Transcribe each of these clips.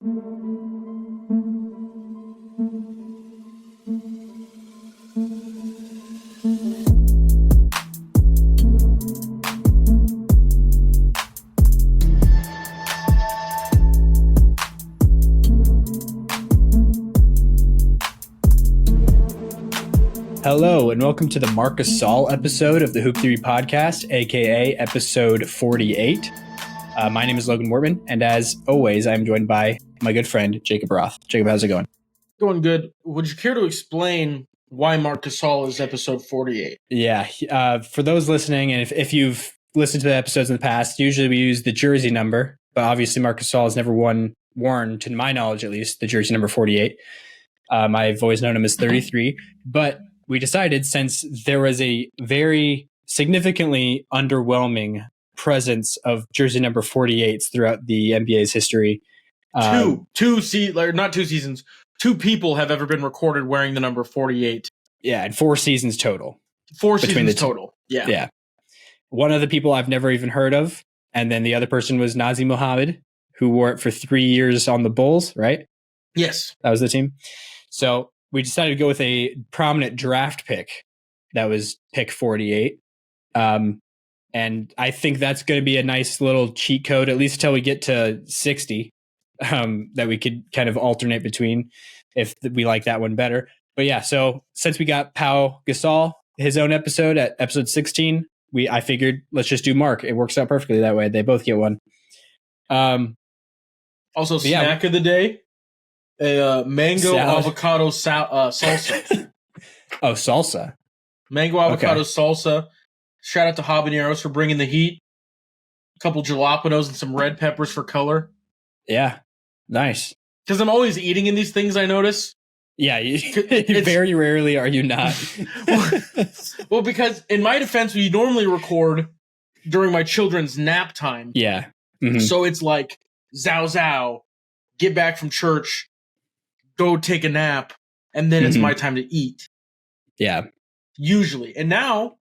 Hello, and welcome to the Marc Gasol episode of the Hoop Theory Podcast, aka episode 48. My name is Logan Wortman, and as always, I'm joined by my good friend, Jacob Roth. Jacob, how's it going? Going good. Would you care to explain why Marc Gasol is episode 48? Yeah, for those listening, and if you've listened to the episodes in the past, usually we use the jersey number, but obviously Marc Gasol has never worn, to my knowledge at least, the jersey number 48. I've always known him as 33, but we decided, since there was a very significantly underwhelming presence of jersey number 48s throughout the NBA's history. Not 2 seasons. 2 people have ever been recorded wearing the number 48. Yeah, and 4 seasons total. 4 seasons total. Yeah. One of the people I've never even heard of, and then the other person was Nazi Muhammad, who wore it for 3 years on the Bulls, right? Yes. That was the team. So we decided to go with a prominent draft pick that was pick 48. And I think that's going to be a nice little cheat code, at least until we get to 60, that we could kind of alternate between if we like that one better. But yeah, so since we got Pau Gasol, his own episode at episode 16, I figured let's just do Marc. It works out perfectly that way. They both get one. Also, snack of the day. A mango salad. Avocado salsa. Oh, salsa. Mango avocado salsa. Shout out to Habaneros for bringing the heat. A couple jalapenos and some red peppers for color. Yeah, nice. Because I'm always eating in these things, I notice. Yeah, very rarely are you not. Well, because in my defense, we normally record during my children's nap time. Yeah. Mm-hmm. So it's like, zow, get back from church, go take a nap, and then it's my time to eat. Yeah. Usually. And now,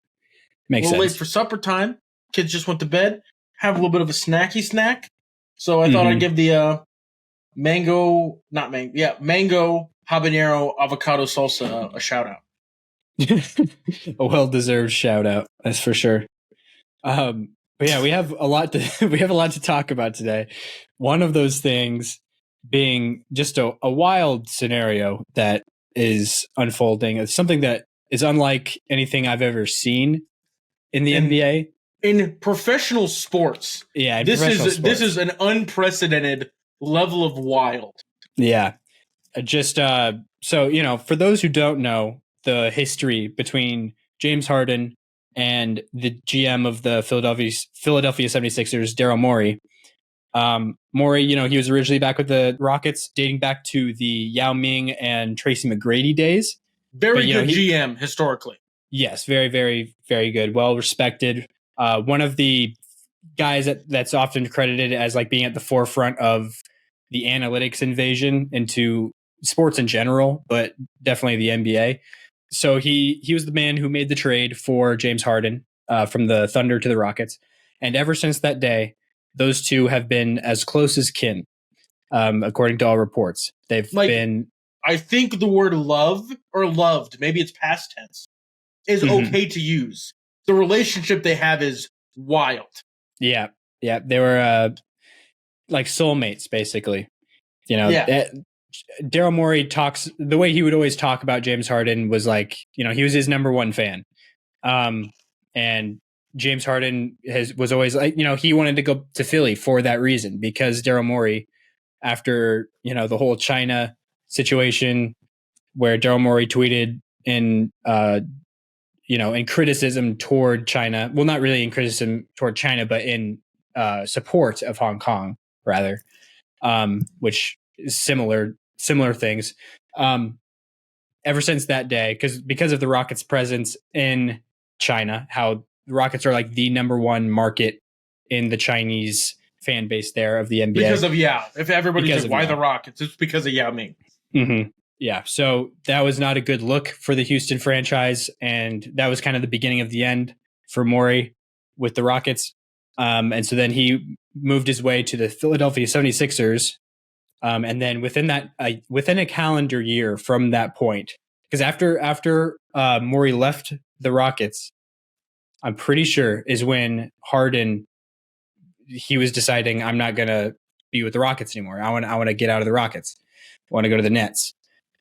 makes sense. Late for supper time. Kids just went to bed. Have a little bit of a snacky snack. So I thought I'd give the mango habanero avocado salsa a shout out. A well-deserved shout out, that's for sure. But yeah, we have a lot to talk about today. One of those things being just a wild scenario that is unfolding. It's something that is unlike anything I've ever seen in the NBA. In professional sports. Yeah, this is an unprecedented level of wild. Yeah. Just so, for those who don't know the history between James Harden and the GM of the Philadelphia 76ers, Daryl Morey. Morey, he was originally back with the Rockets, dating back to the Yao Ming and Tracy McGrady days. Very good GM historically. Yes, very, very, very good. Well respected. One of the guys that's often credited as like being at the forefront of the analytics invasion into sports in general, but definitely the NBA. So he was the man who made the trade for James Harden from the Thunder to the Rockets. And ever since that day, those two have been as close as kin, according to all reports. They've been... I think the word love or loved, maybe it's past tense, is okay to use. The relationship they have is wild. Yeah. They were like soulmates, basically. Daryl Morey talks, the way he would always talk about James Harden was like, he was his number one fan. And James Harden was always like, he wanted to go to Philly for that reason, because Daryl Morey, after, the whole China situation where Daryl Morey tweeted in criticism toward China, well, not really in criticism toward China, but in support of Hong Kong, rather, which is similar things. Ever since that day, because of the Rockets' presence in China, how the Rockets are like the number one market in the Chinese fan base there of the NBA. Because of Yao. If everybody's like, why the Rockets? It's because of Yao Ming. Mm-hmm. Yeah, so that was not a good look for the Houston franchise, and that was kind of the beginning of the end for Morey with the Rockets. And so then he moved his way to the Philadelphia 76ers, And then within a calendar year from that point, because after Morey left the Rockets, I'm pretty sure is when Harden, he was deciding, I'm not gonna be with the Rockets anymore. I want to get out of the Rockets. I want to go to the Nets.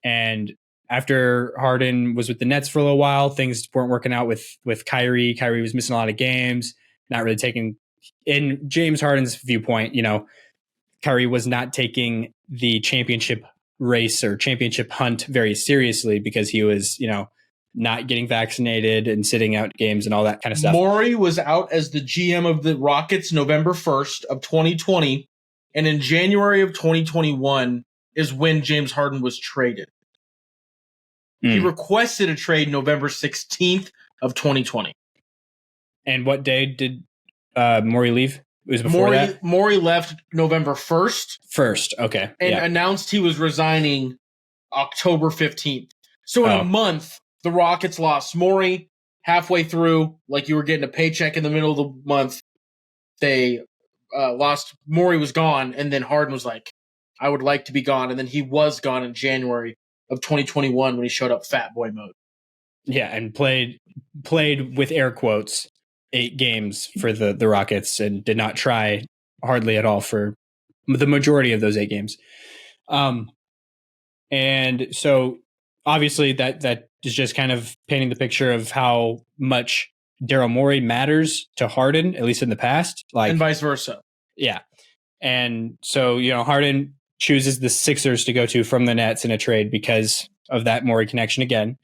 And after Harden was with the Nets for a little while, things weren't working out with Kyrie. Kyrie was missing a lot of games, not really taking, in James Harden's viewpoint, Kyrie was not taking the championship race or championship hunt very seriously because he was, not getting vaccinated and sitting out games and all that kind of stuff. Morey was out as the GM of the Rockets November 1st of 2020, and in January of 2021 is when James Harden was traded. He requested a trade November 16th of 2020. And what day did Morey leave? It was before that? Morey left November 1st. First, okay. And announced he was resigning October 15th. So in a month, the Rockets lost Morey. Halfway through, like you were getting a paycheck in the middle of the month, they lost. Morey was gone, and then Harden was like, I would like to be gone. And then he was gone in January of 2021 when he showed up fat boy mode. Yeah, and played with air quotes 8 games for the Rockets and did not try hardly at all for the majority of those 8 games. And so obviously that is just kind of painting the picture of how much Daryl Morey matters to Harden, at least in the past. And vice versa. Yeah. And so, Harden chooses the Sixers to go to from the Nets in a trade because of that Morey connection again.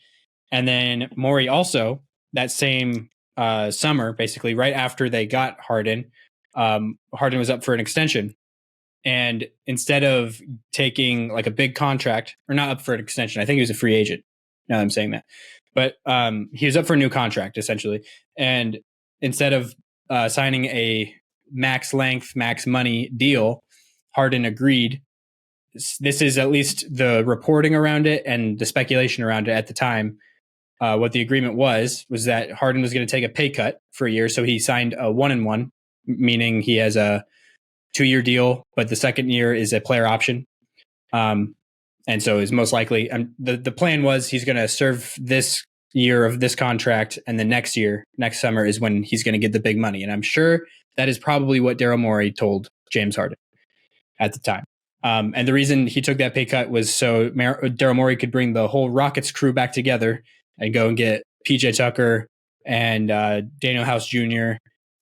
And then Morey also, that same summer, basically right after they got Harden, Harden was up for an extension. And instead of taking like a big contract, or not up for an extension, I think he was a free agent. Now that I'm saying that. But he was up for a new contract, essentially. And instead of signing a max length, max money deal, Harden agreed. This is at least the reporting around it and the speculation around it at the time. What the agreement was that Harden was going to take a pay cut for a year. So he signed a 1-and-1, meaning he has a 2-year deal, but the second year is a player option. And so is most likely, the plan was he's going to serve this year of this contract, and the next summer is when he's going to get the big money. And I'm sure that is probably what Daryl Morey told James Harden at the time. And the reason he took that pay cut was so Daryl Morey could bring the whole Rockets crew back together and go and get PJ Tucker and Daniel House Jr.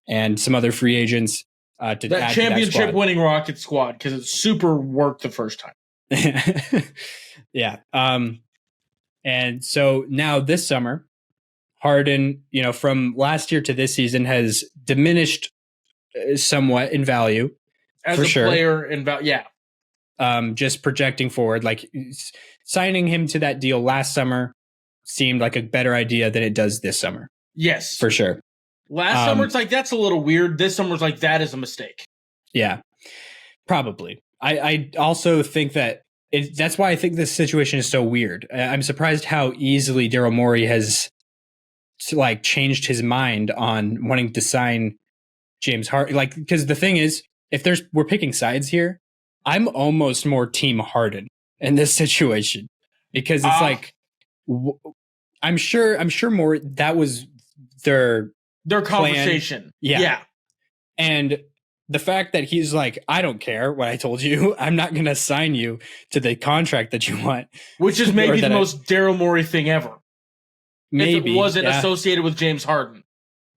and some other free agents to that add championship to that winning Rockets squad, because it super worked the first time. Yeah. And so now this summer, Harden, from last year to this season has diminished somewhat in value. As a player in value, yeah. Just projecting forward, like signing him to that deal last summer seemed like a better idea than it does this summer. Yes. For sure. Last summer, it's like, that's a little weird. This summer's like, that is a mistake. Yeah, probably. I also think that that's why I think this situation is so weird. I'm surprised how easily Daryl Morey has changed his mind on wanting to sign James Harden. Because the thing is, if we're picking sides here, I'm almost more team Harden in this situation, because it's I'm sure more that was their conversation. Plan. Yeah. And the fact that he's like, I don't care what I told you. I'm not going to sign you to the contract that you want. Which is maybe the most Daryl Morey thing ever. Maybe. If it wasn't associated with James Harden.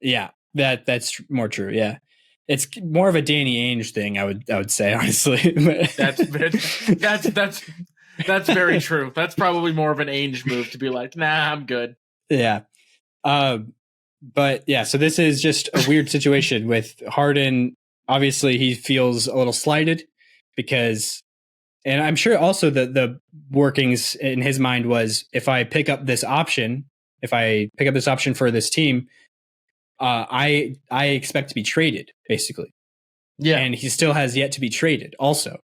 Yeah, that's more true. Yeah. It's more of a Danny Ainge thing, I would say, honestly. That's very true. That's probably more of an Ainge move to be like, nah, I'm good. Yeah. But yeah, so this is just a weird situation with Harden. Obviously, he feels a little slighted because, and I'm sure also the workings in his mind was, if I pick up this option for this team, I expect to be traded, basically. Yeah. And he still has yet to be traded also.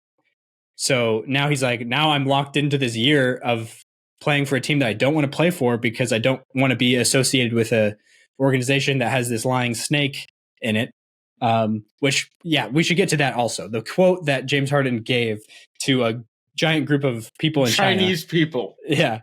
So now he's like, now I'm locked into this year of playing for a team that I don't want to play for because I don't want to be associated with a organization that has this lying snake in it. Which, we should get to that also. The quote that James Harden gave to a giant group of people in Chinese people. Yeah.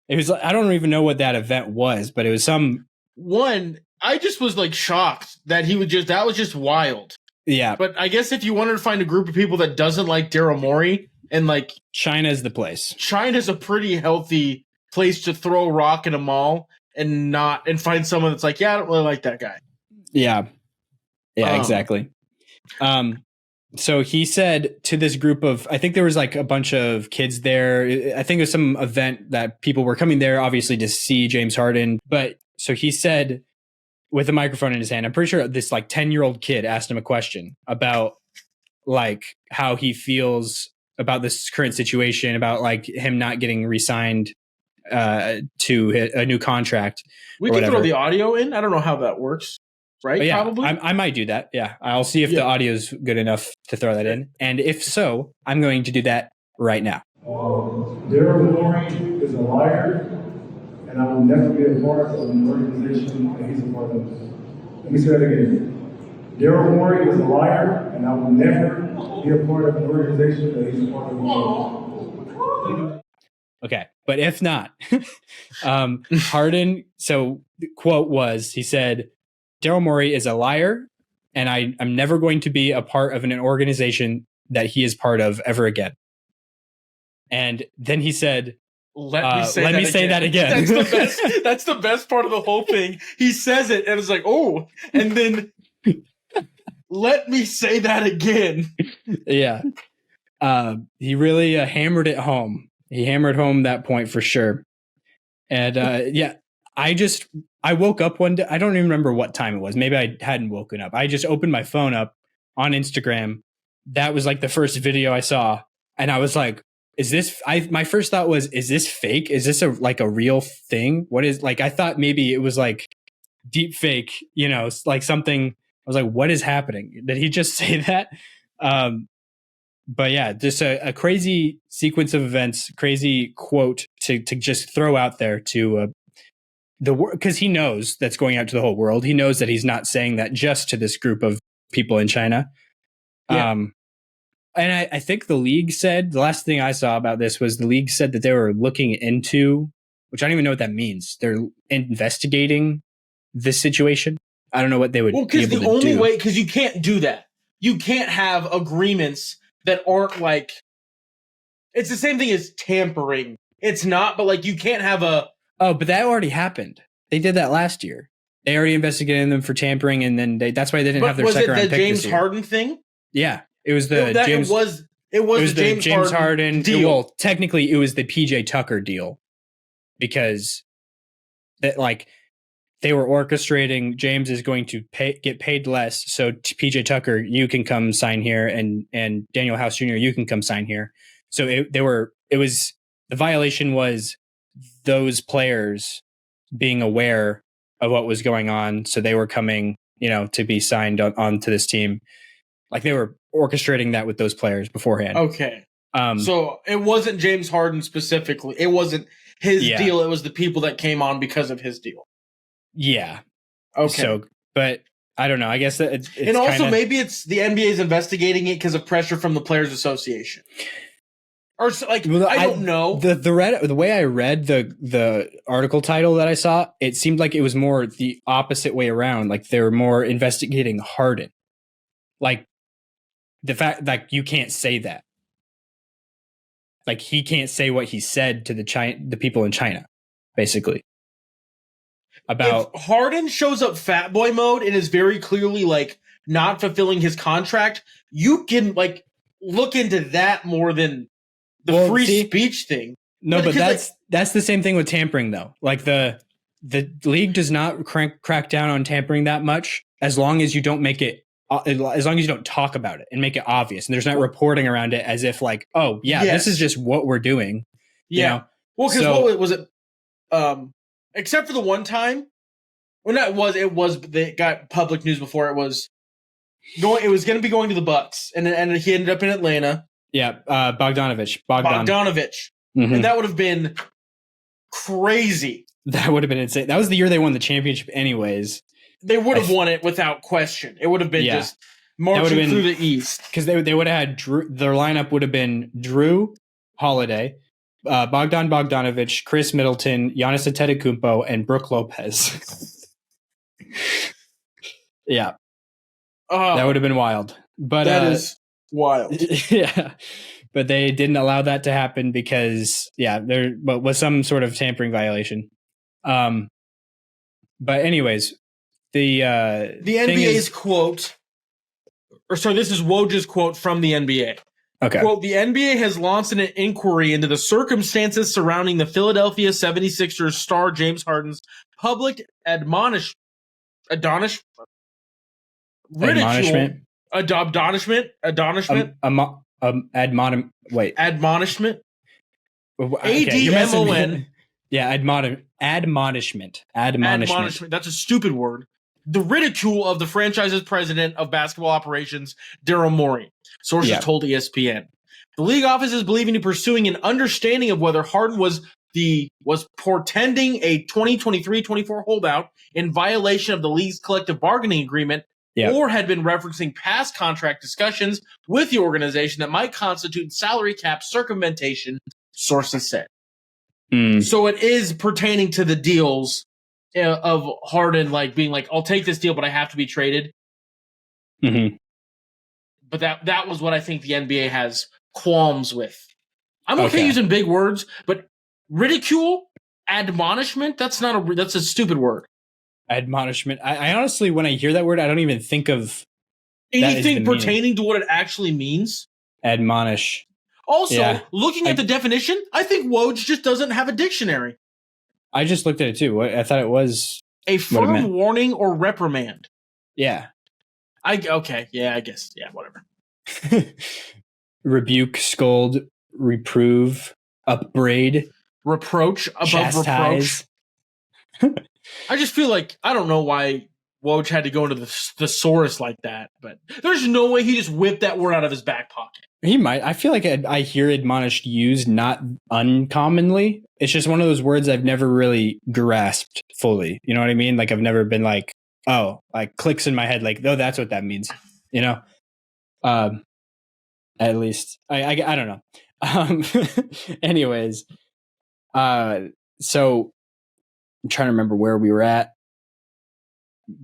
It was, I don't even know what that event was, but it was I just was like shocked that that was just wild. Yeah. But I guess if you wanted to find a group of people that doesn't like Daryl Morey, and like China's the place. China's a pretty healthy place to throw a rock in a mall and find someone that's like, yeah, I don't really like that guy. Yeah. Yeah, exactly. So he said to this group of, I think there was like a bunch of kids there. I think it was some event that people were coming there, obviously, to see James Harden. But so he said with a microphone in his hand, I'm pretty sure this like 10-year-old kid asked him a question about like how he feels about this current situation, about like him not getting re-signed to a new contract. We can throw the audio in. I don't know how that works. Right? Yeah, probably. I might do that. Yeah. I'll see if the audio is good enough to throw that in. And if so, I'm going to do that right now. Daryl Morey is a liar, and I will never be a part of an organization that he's a part of. Let me say that again. Daryl Morey is a liar, and I will never be a part of an organization that he's a part of. Okay. But if not, Harden, so the quote was, he said, Daryl Morey is a liar, and I'm never going to be a part of an organization that he is part of ever again. And then he said, Let me say that again. That's the best. That's the best part of the whole thing. He says it, and it's like, oh, and then let me say that again. Yeah. He really hammered it home. He hammered home that point for sure. And I woke up one day. I don't even remember what time it was. Maybe I hadn't woken up. I just opened my phone up on Instagram. That was like the first video I saw. And I was like, my first thought was, is this fake? Is this a real thing? What is, like, I thought maybe it was like deep fake, like something. I was like, what is happening? Did he just say that? But yeah, just a crazy sequence of events, crazy quote to just throw out there to because he knows that's going out to the whole world. He knows that he's not saying that just to this group of people in China. Yeah. And I think the league said, the last thing I saw about this was the league said that they were looking into, which I don't even know what that means. They're investigating this situation. I don't know what they would be able to do. Well, because the only way, because you can't do that. You can't have agreements that aren't like, it's the same thing as tampering. It's not, but like you can't have Oh, but that already happened. They did that last year. They already investigated them for tampering, and then that's why they didn't have their second round pick this year. Was it the James Harden thing? Yeah, it was the James. It was the James Harden deal. Well, technically, it was the PJ Tucker deal, because that they were orchestrating. James is going to get paid less, so PJ Tucker, you can come sign here, and Daniel House Jr., you can come sign here. So the violation was those players being aware of what was going on. So they were coming, to be signed onto this team. Like they were orchestrating that with those players beforehand. Okay. So it wasn't James Harden specifically. It wasn't his deal. It was the people that came on because of his deal. Yeah. Okay. So, but I don't know. I guess it's and also maybe it's the NBA's investigating it because of pressure from the Players Association. Or I don't know. The way I read the article title that I saw, it seemed like it was more the opposite way around. Like they were more investigating Harden. Like the fact that you can't say that. Like he can't say what he said to the people in China, basically. About if Harden shows up fat boy mode and is very clearly like not fulfilling his contract, you can like look into that more than the free speech thing. No, but that's the same thing with tampering though. Like the league does not crack down on tampering that much as long as you don't make it, as long as you don't talk about it and make it obvious. And there's not reporting around it as if like, oh yeah, this is just what we're doing. Yeah. Well, because what was it? Except for the one time when they got public news before it was going to be going to the Bucks and he ended up in Atlanta. Yeah, Bogdanovich. Mm-hmm. And that would have been crazy. That would have been insane. That was the year they won the championship anyways. They would have won it without question. It would have been just marching through the East. Because they would have had their lineup would have been Drew Holiday, Bogdan Bogdanovic, Chris Middleton, Giannis Antetokounmpo, and Brook Lopez. Yeah. That would have been wild. But that is wild. Yeah. But they didn't allow that to happen because there was some sort of tampering violation. But anyways, the NBA's quote, this is Woj's quote from the NBA. Okay. Quote, the NBA has launched an inquiry into the circumstances surrounding the Philadelphia 76ers star James Harden's public admonishment. Admonishment. Admonishment. ADMON. Yeah, admonishment. Admonishment. That's a stupid word. The ridicule of the franchise's president of basketball operations, Daryl Morey. Sources told ESPN. The league office is believing in pursuing an understanding of whether Harden was portending a 2023-24 holdout in violation of the league's collective bargaining agreement, or had been referencing past contract discussions with the organization that might constitute salary cap circumvention, sources said. So it is pertaining to the deals of Harden, being I'll take this deal, but I have to be traded. Mm-hmm. But that was what I think the NBA has qualms with. I'm okay using big words, but ridicule, admonishment, that's a stupid word. Admonishment. I honestly, when I hear that word, I don't even think of anything pertaining to what it actually means. Admonish. Also, looking at the definition, I think Woj just doesn't have a dictionary. I just looked at it too. I thought it was a firm warning or reprimand. Yeah. I guess. Yeah, whatever. Rebuke, scold, reprove, upbraid, reproach, above chastise. Reproach. I just feel I don't know why Woj had to go into the thesaurus like that, but there's no way he just whipped that word out of his back pocket. He might. I feel like I hear admonished used not uncommonly. It's just one of those words I've never really grasped fully. You know what I mean? I've never been clicks in my head oh, that's what that means. You know? At least. I don't know. Anyways. So I'm trying to remember where we were at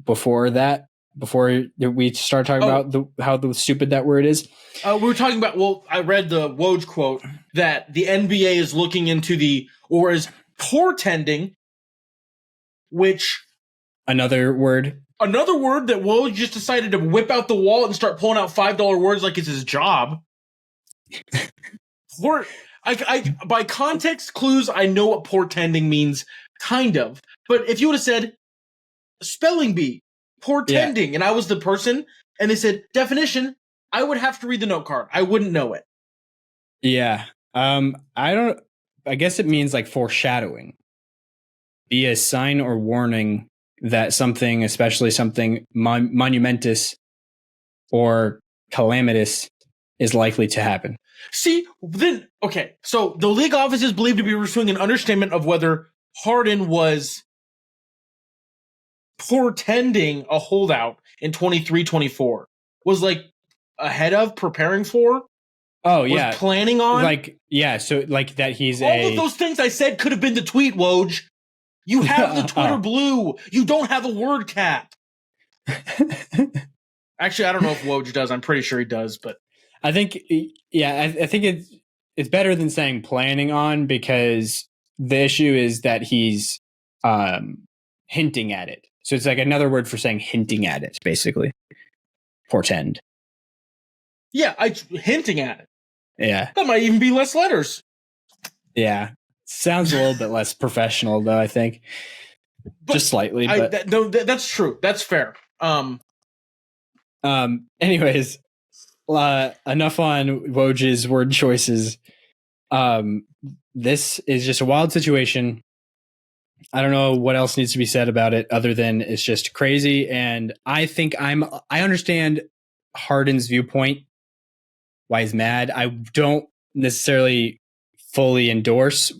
before we start talking about how stupid that word is. We were talking about, I read the Woj quote that the NBA is looking into is portending, which... Another word that Woj just decided to whip out the wallet and start pulling out $5 words like it's his job. By context clues, I know what portending means, kind of. But if you would have said, spelling bee, portending, and I was the person, and they said, definition, I would have to read the note card. I wouldn't know it. Yeah. I guess it means foreshadowing. Be a sign or warning that something, especially something monumentous or calamitous, is likely to happen. See, then, okay, so the league office is believed to be pursuing an understatement of whether Harden was portending a holdout in 23-24. Was ahead of, preparing for? Oh, yeah. Was planning on? So that he's all of those things I said could have been the tweet, Woj. You have the Twitter blue. You don't have a word cap. Actually, I don't know if Woj does. I'm pretty sure he does, but... I think, I think it's better than saying planning on, because the issue is that he's hinting at it. So it's another word for saying hinting at it, basically. Portend. Yeah, hinting at it. Yeah. That might even be less letters. Yeah. Sounds a little bit less professional, though, I think. Just slightly. That's true. That's fair. Anyways, enough on Woj's word choices. This is just a wild situation. I don't know what else needs to be said about it other than it's just crazy. And I think I understand Harden's viewpoint, why he's mad. I don't necessarily fully endorse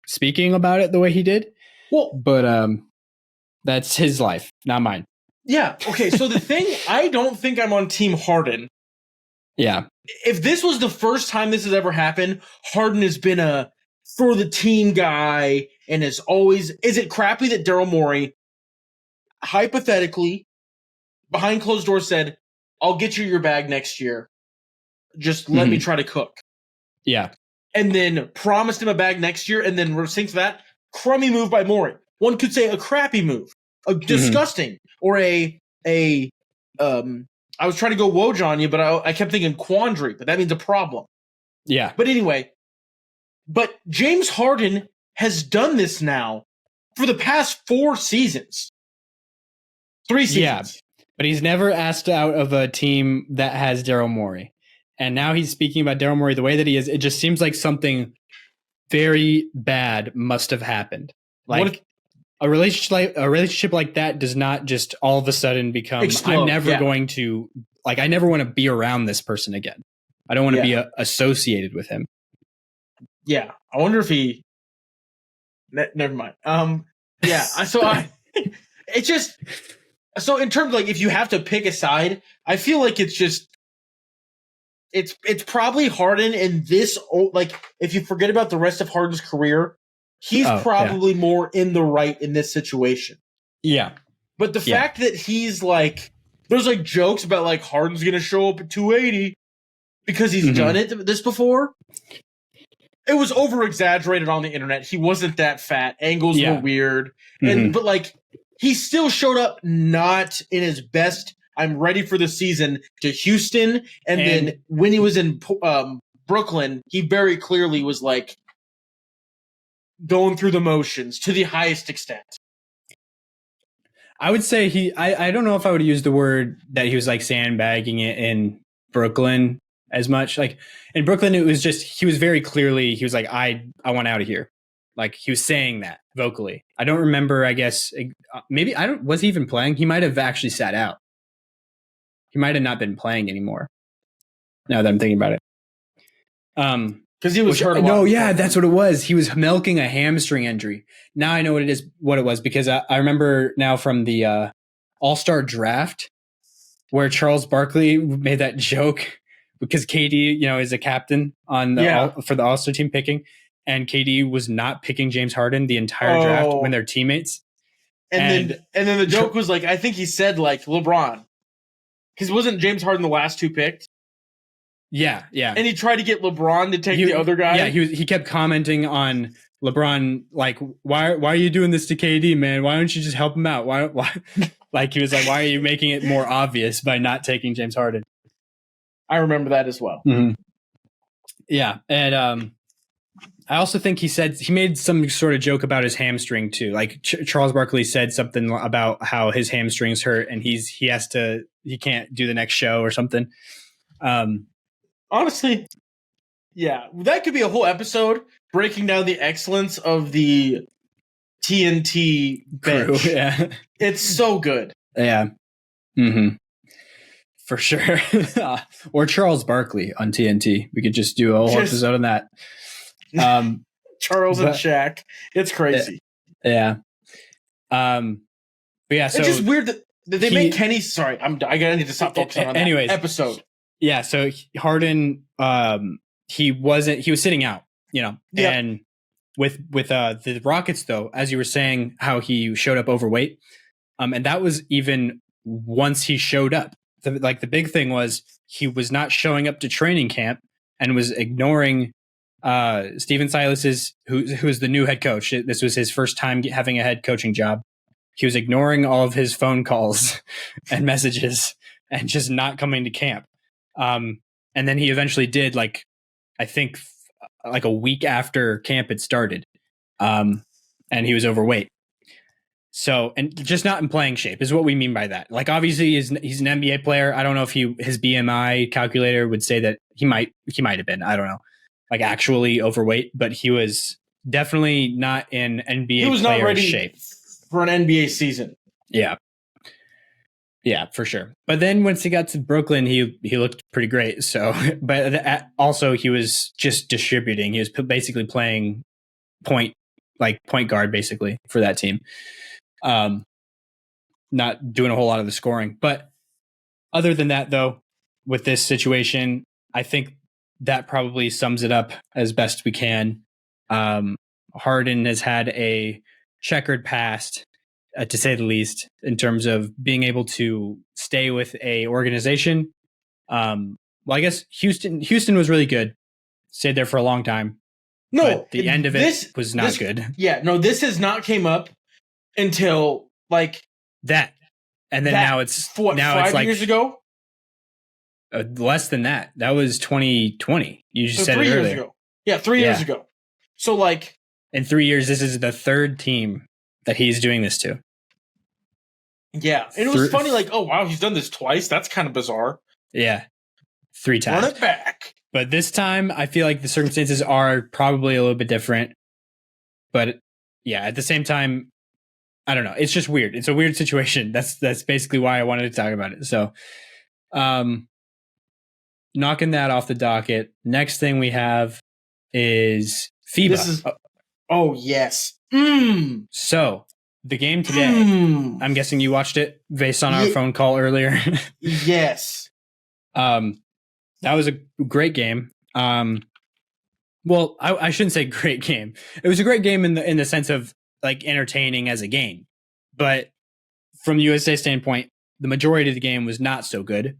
speaking about it the way he did. Well, but That's his life, not mine. Yeah. Okay. So the thing, I don't think I'm on Team Harden. Yeah. If this was the first time this has ever happened, Harden has been a for the team guy and is always. Is it crappy that Daryl Morey, hypothetically, behind closed doors said, "I'll get you your bag next year. Just let me try to cook." Yeah. And then promised him a bag next year, and then sync that crummy move by Morey. One could say a crappy move, a disgusting, or a I was trying to go Woj on you, but I kept thinking quandary, but that means a problem. Yeah. But anyway, but James Harden has done this now for the past 4 seasons. 3 seasons. Yeah, but he's never asked out of a team that has Daryl Morey. And now he's speaking about Daryl Morey the way that he is. It just seems like something very bad must have happened. Like a relationship like that does not just all of a sudden become explode. I'm never going to I never want to be around this person again. I don't want to be associated with him. Yeah, I wonder if he. Never mind. Yeah. It's just so in terms of if you have to pick a side, I feel like it's just. It's probably Harden in this if you forget about the rest of Harden's career. He's probably more in the right in this situation. Yeah. But the fact that he's there's jokes about Harden's going to show up at 280 because he's done this before. It was over exaggerated on the internet. He wasn't that fat. Angles were weird. But he still showed up not in his best. I'm ready for the season to Houston. And then when he was in Brooklyn, he very clearly was going through the motions to the highest extent. I would say I don't know if I would use the word that he was sandbagging it in Brooklyn as much. In Brooklyn, it was just, he was very clearly, he was I want out of here. He was saying that vocally. I don't remember, I guess, maybe, was he even playing? He might have actually sat out. He might have not been playing anymore. Now that I'm thinking about it. Because he was hurt a lot. No, yeah, that's what it was. He was milking a hamstring injury. Now I know what it was, because I remember now from the All-Star draft where Charles Barkley made that joke because KD, is a captain on for the All-Star team picking, and KD was not picking James Harden the entire draft when they're teammates. And then the joke was I think he said LeBron, because wasn't James Harden the last 2 picked? Yeah. And he tried to get LeBron to take the other guy. Yeah, he kept commenting on LeBron, why are you doing this to KD, man? Why don't you just help him out? Why he was why are you making it more obvious by not taking James Harden? I remember that as well. Mm-hmm. Yeah, and I also think he made some sort of joke about his hamstring too. Charles Barkley said something about how his hamstrings hurt and he can't do the next show or something. Honestly, yeah, that could be a whole episode breaking down the excellence of the TNT bench. Crew, yeah. It's so good. Yeah. Mm-hmm. For sure. Or Charles Barkley on TNT. We could just do a whole episode on that. Charles and Shaq. It's crazy. Yeah. But yeah, so it's just weird that they make Kenny. Sorry, I need to stop focusing on that episode. Yeah, so Harden, he was sitting out, and with the Rockets though, as you were saying, how he showed up overweight, and that was even once he showed up. The big thing was he was not showing up to training camp and was ignoring Steven Silas's, who's the new head coach. This was his first time having a head coaching job. He was ignoring all of his phone calls and messages and just not coming to camp. And then he eventually did, I think a week after camp had started. And he was overweight. So, and just not in playing shape is what we mean by that. Obviously he's an NBA player. I don't know if his BMI calculator would say that he might have been, I don't know, actually overweight, but he was definitely not in NBA he was player not ready shape for an NBA season. Yeah. Yeah, for sure. But then once he got to Brooklyn, he looked pretty great. So, but also he was just distributing. He was basically playing point guard basically for that team. not doing a whole lot of the scoring. But other than that, though, with this situation, I think that probably sums it up as best we can. Harden has had a checkered past, to say the least, in terms of being able to stay with a organization. Well, I guess Houston was really good. Stayed there for a long time. No, but the end of it was not good. Yeah, no, this has not came up until like that, and then now it's what, now 5 it's like years ago. Less than that. That was 2020. You just said 3 it years earlier. ago. Yeah, 3 years ago. So like in 3 years, this is the third team that he's doing this to. Yeah, and it was funny. Like, oh wow, he's done this twice. That's kind of bizarre. Yeah, 3 times. Run it back. But this time, I feel like the circumstances are probably a little bit different. But yeah, at the same time, I don't know. It's just weird. It's a weird situation. That's basically why I wanted to talk about it. So, knocking that off the docket. Next thing we have is FIBA. This is, oh yes. So the game today. I'm guessing you watched it based on our phone call earlier. Yes. That was a great game. Well, I shouldn't say great game. It was a great game in the sense of like entertaining as a game, but from the USA standpoint, the majority of the game was not so good.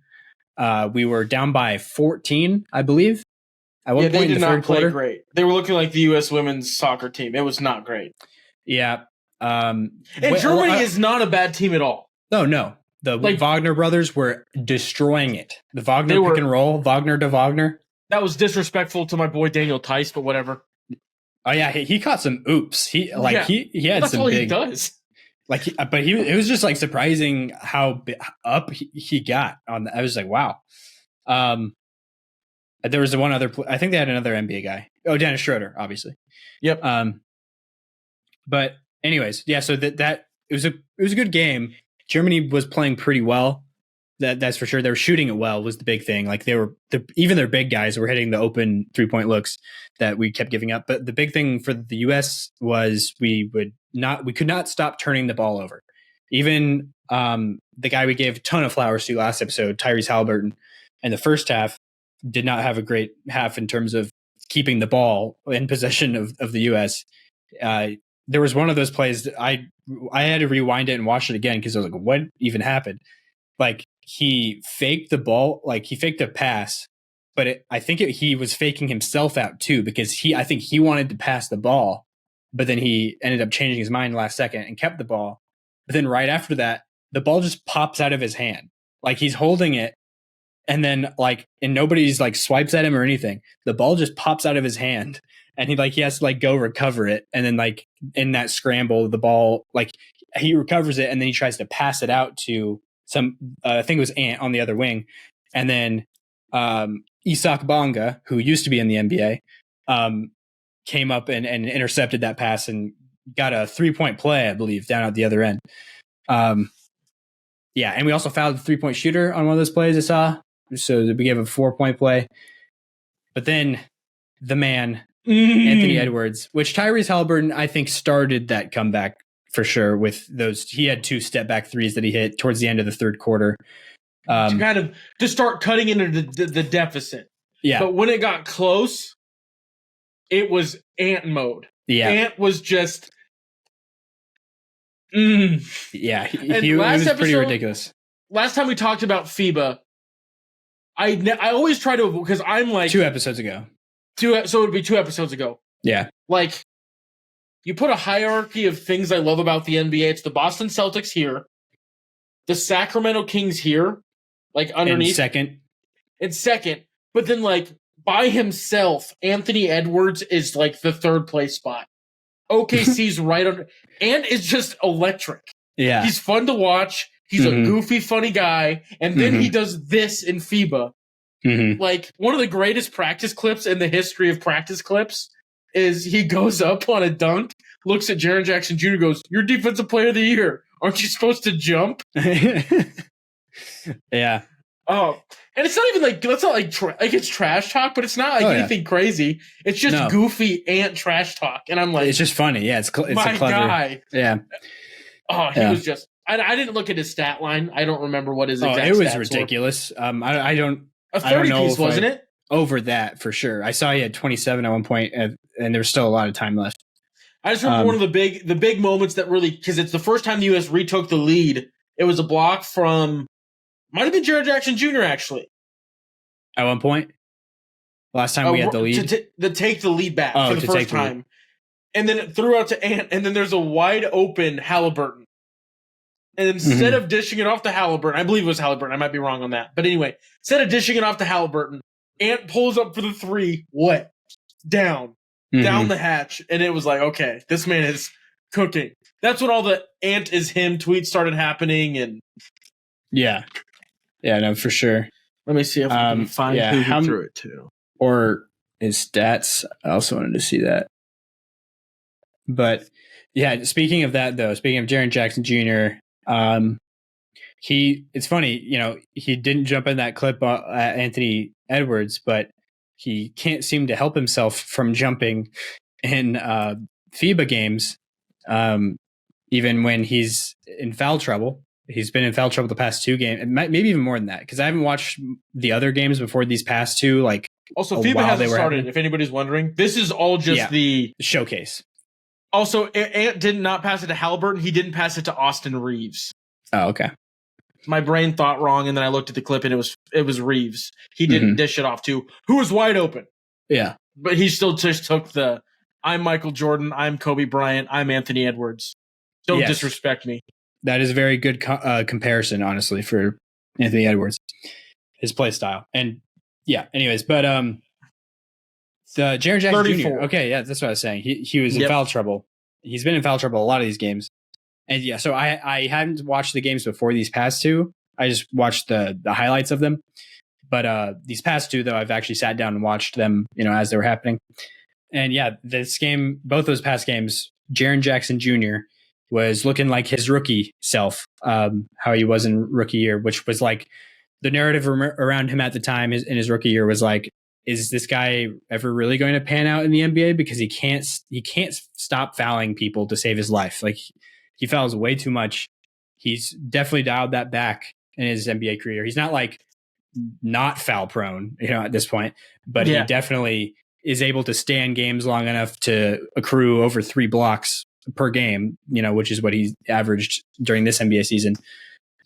We were down by 14, I believe. At one point they did in the not third play quarter. great. They were looking like the U.S. women's soccer team. It was not great. Yeah. And Germany is not a bad team at all. No. The Wagner brothers were destroying it. The Wagner pick and roll, Wagner to Wagner. That was disrespectful to my boy Daniel Tice, but whatever. Oh yeah, he caught some oops. He had that's some all big. He does. But it was just like surprising how up he got on. I was like, wow. There was one other. I think they had another NBA guy. Oh, Dennis Schroeder, obviously. Yep. But anyways, yeah. So that it was a good game. Germany was playing pretty well. That's for sure. They were shooting it well was the big thing. Like even their big guys were hitting the open 3-point looks that we kept giving up. But the big thing for the US was we could not stop turning the ball over. Even the guy we gave a ton of flowers to last episode, Tyrese Halliburton, in the first half did not have a great half in terms of keeping the ball in possession of the US. There was one of those plays that I had to rewind it and watch it again because I was like, what even happened? Like he faked the ball, like he faked a pass, but I think he was faking himself out too because I think he wanted to pass the ball, but then he ended up changing his mind last second and kept the ball. But then right after that, the ball just pops out of his hand. Like he's holding it and then and nobody's like swipes at him or anything. The ball just pops out of his hand and he has to go recover it. And then in that scramble, the ball, he recovers it and then he tries to pass it out to I think it was Ant on the other wing. And then Isak Bonga, who used to be in the NBA, came up and intercepted that pass and got a 3-point play, I believe, down at the other end. Yeah, and we also fouled the 3-point shooter on one of those plays I saw. So we gave a 4-point play. But then the man, Anthony Edwards, which Tyrese Halliburton, I think, started that comeback for sure with those. He had 2 step back threes that he hit towards the end of the third quarter. To start cutting into the deficit. Yeah. But when it got close, it was Ant mode. Yeah. Ant was just... Yeah, he was pretty ridiculous. Last time we talked about FIBA, I always try to, because I'm like 2 episodes ago. So it would be 2 episodes ago. Yeah, you put a hierarchy of things I love about the NBA. It's the Boston Celtics here, the Sacramento Kings here, underneath in second, but then by himself, Anthony Edwards is the 3rd place spot. OKC's right under, and is just electric. Yeah. He's fun to watch. He's a goofy, funny guy. And then he does this in FIBA. One of the greatest practice clips in the history of practice clips is he goes up on a dunk, looks at Jaren Jackson Jr., goes, "You're defensive player of the year. Aren't you supposed to jump?" Yeah. Oh, and it's not even that's not it's trash talk, but it's not anything crazy. It's just goofy Ant trash talk, and I'm like, it's just funny. Yeah, it's my a clever guy. Yeah. Oh, he was just. I didn't look at his stat line. I don't remember what his exact it was stats ridiculous. I don't. A 30 piece, wasn't it? Over that for sure. I saw he had 27 at one point, and there was still a lot of time left. I just remember one of the big moments that really, because it's the first time the U.S. retook the lead. It was a block from, might have been Jaren Jackson Jr. actually. At one point, last time we had the lead, to take the lead back for the first time, and then it threw out to Ant, and then there's a wide open Halliburton. And instead of dishing it off to Halliburton, I believe it was Halliburton. I might be wrong on that. But anyway, instead of dishing it off to Halliburton, Ant pulls up for the three, down the hatch. And it was like, okay, this man is cooking. That's when all the Ant is him tweets started happening. And yeah, no, for sure. Let me see if I can find who he threw it to. Or his stats. I also wanted to see that. But yeah, speaking of that, though, speaking of Jaren Jackson Jr., it's funny, he didn't jump in that clip at Anthony Edwards, but he can't seem to help himself from jumping in FIBA games, even when he's in foul trouble. He's been in foul trouble the past two games, maybe even more than that, because I haven't watched the other games before these past two. Also, FIBA hasn't started, if anybody's wondering. This is all just the showcase. Also, Ant did not pass it to Halliburton. He didn't pass it to Austin Reeves. Oh, okay. My brain thought wrong, and then I looked at the clip, and it was Reeves. He didn't dish it off to who was wide open. Yeah. But he still just took I'm Michael Jordan, I'm Kobe Bryant, I'm Anthony Edwards. Don't disrespect me. That is a very good comparison, honestly, for Anthony Edwards, his play style. And yeah, anyways, but the Jaren Jackson 34. Jr. Okay, yeah, that's what I was saying. He was in foul trouble. He's been in foul trouble a lot of these games. And yeah, so I hadn't watched the games before these past two. I just watched the highlights of them. But these past two, though, I've actually sat down and watched them, as they were happening. And yeah, this game, both those past games, Jaren Jackson Jr. was looking like his rookie self, how he was in rookie year, which was like the narrative around him at the time in his rookie year was like, is this guy ever really going to pan out in the NBA? Because he can't stop fouling people to save his life. Like, he fouls way too much. He's definitely dialed that back in his NBA career. He's not like not foul prone, at this point, but he definitely is able to stay in games long enough to accrue over 3 blocks per game, which is what he averaged during this NBA season.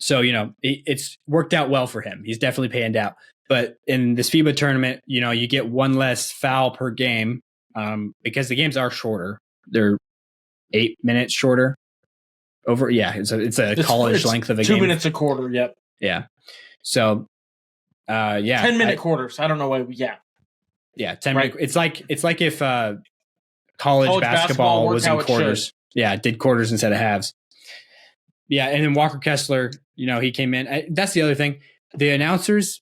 So, it's worked out well for him. He's definitely panned out. But in this FIBA tournament, you get one less foul per game because the games are shorter. They're 8 minutes shorter. It's a college length of a 2 game. 2 minutes a quarter. Yep. Yeah. So, 10-minute quarters. I don't know why. Yeah. Yeah. 10 minutes. It's like if college basketball was in quarters. Yeah. It did quarters instead of halves. Yeah. And then Walker Kessler, he came in. That's the other thing. The announcers,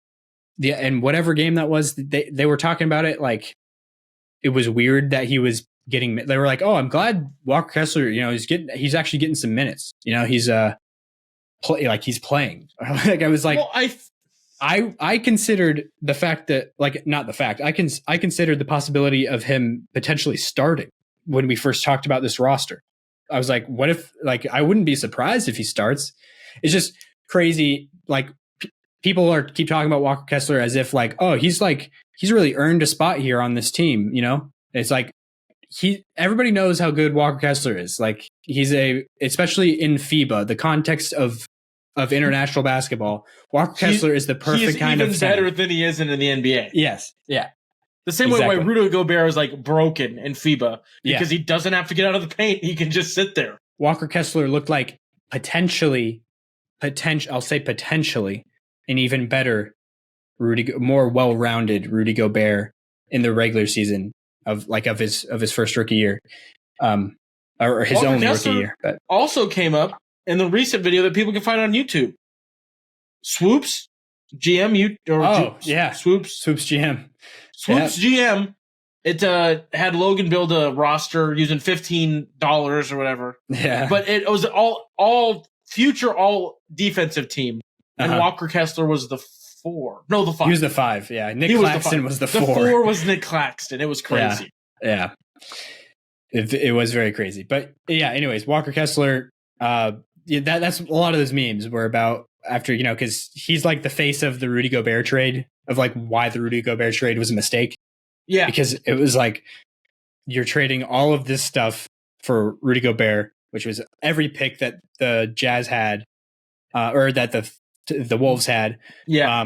and whatever game that was, they were talking about it like it was weird that he was getting. They were like, "Oh, I'm glad Walker Kessler, he's actually getting some minutes. He's he's playing." Like I was like, well, I considered the fact that not the fact I considered the possibility of him potentially starting when we first talked about this roster. I was like, what if I wouldn't be surprised if he starts. It's just crazy. People keep talking about Walker Kessler as if he's really earned a spot here on this team. It's like everybody knows how good Walker Kessler is. Like he's especially in FIBA, the context of international basketball, Walker Kessler is the perfect kind of center. Better than he is in the NBA. Yes. Yeah. The same way why Rudy Gobert is broken in FIBA because he doesn't have to get out of the paint. He can just sit there. Walker Kessler looked like potentially an even better more well-rounded Rudy Gobert in the regular season of his first rookie year, or his only rookie year. But also came up in the recent video that people can find on YouTube. Swoops GM Swoops GM. Swoops GM. It had Logan build a roster using $15 or whatever. Yeah, but it was all future all defensive team. And Walker Kessler was the 4. No, the 5. He was the 5. Yeah, Nick Claxton was the 4. The 4 was Nick Claxton. It was crazy. Yeah. It was very crazy. But yeah, anyways, Walker Kessler, that's a lot of those memes were about after, because he's like the face of the Rudy Gobert trade, of like why the Rudy Gobert trade was a mistake. Yeah. Because it was like you're trading all of this stuff for Rudy Gobert, which was every pick that the Jazz had, or that the Wolves had. Yeah.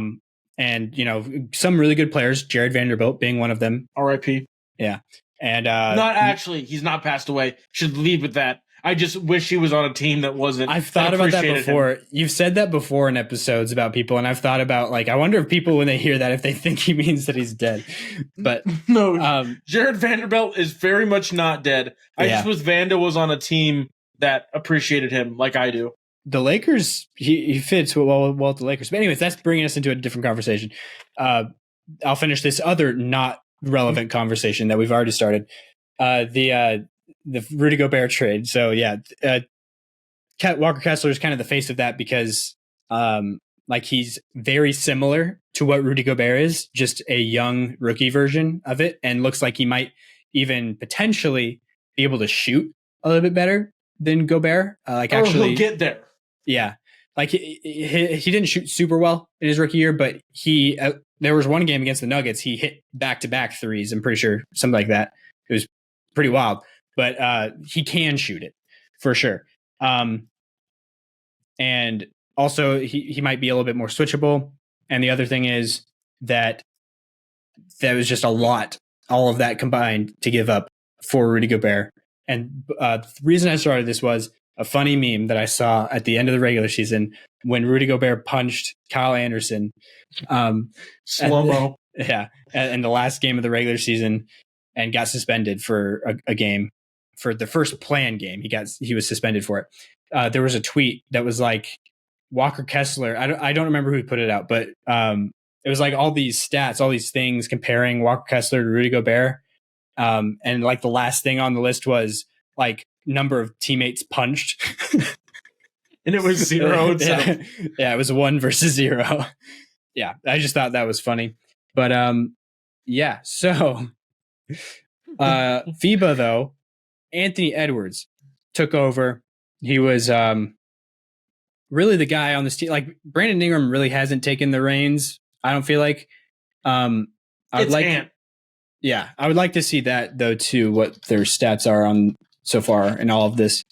And some really good players, Jared Vanderbilt being one of them. R.I.P. Yeah. And not actually, he's not passed away. Should lead with that. I just wish he was on a team that wasn't. I've thought about that before. Him. You've said that before in episodes about people, and I've thought about, like, I wonder if people, when they hear that, if they think he means that he's dead. But no, Jared Vanderbilt is very much not dead. I just wish Vanda was on a team that appreciated him like I do. The Lakers, he fits well with the Lakers. But anyways, that's bringing us into a different conversation. I'll finish this other not relevant conversation that we've already started. The Rudy Gobert trade. So Walker Kessler is kind of the face of that because he's very similar to what Rudy Gobert is, just a young rookie version of it, and looks like he might even potentially be able to shoot a little bit better than Gobert. Actually, he'll get there. Yeah. Like he didn't shoot super well in his rookie year, but there was one game against the Nuggets. He hit back-to-back threes. I'm pretty sure, something like that. It was pretty wild, but he can shoot it for sure. And also he might be a little bit more switchable. And the other thing is that was just a lot, all of that combined to give up for Rudy Gobert. And the reason I started this was a funny meme that I saw at the end of the regular season when Rudy Gobert punched Kyle Anderson. Slow-mo. In the last game of the regular season, and got suspended for a game. For the first planned game, he was suspended for it. There was a tweet that was like Walker Kessler. I don't remember who put it out, but it was like all these stats, all these things comparing Walker Kessler to Rudy Gobert. And like the last thing on the list was like number of teammates punched. And it was 0. Yeah, it was 1 versus 0. Yeah, I just thought that was funny. But so FIBA though, Anthony Edwards took over. He was really the guy on this team. Like Brandon Ingram really hasn't taken the reins, I don't feel like. I would like to see that though too, what their stats are on so far in all of this.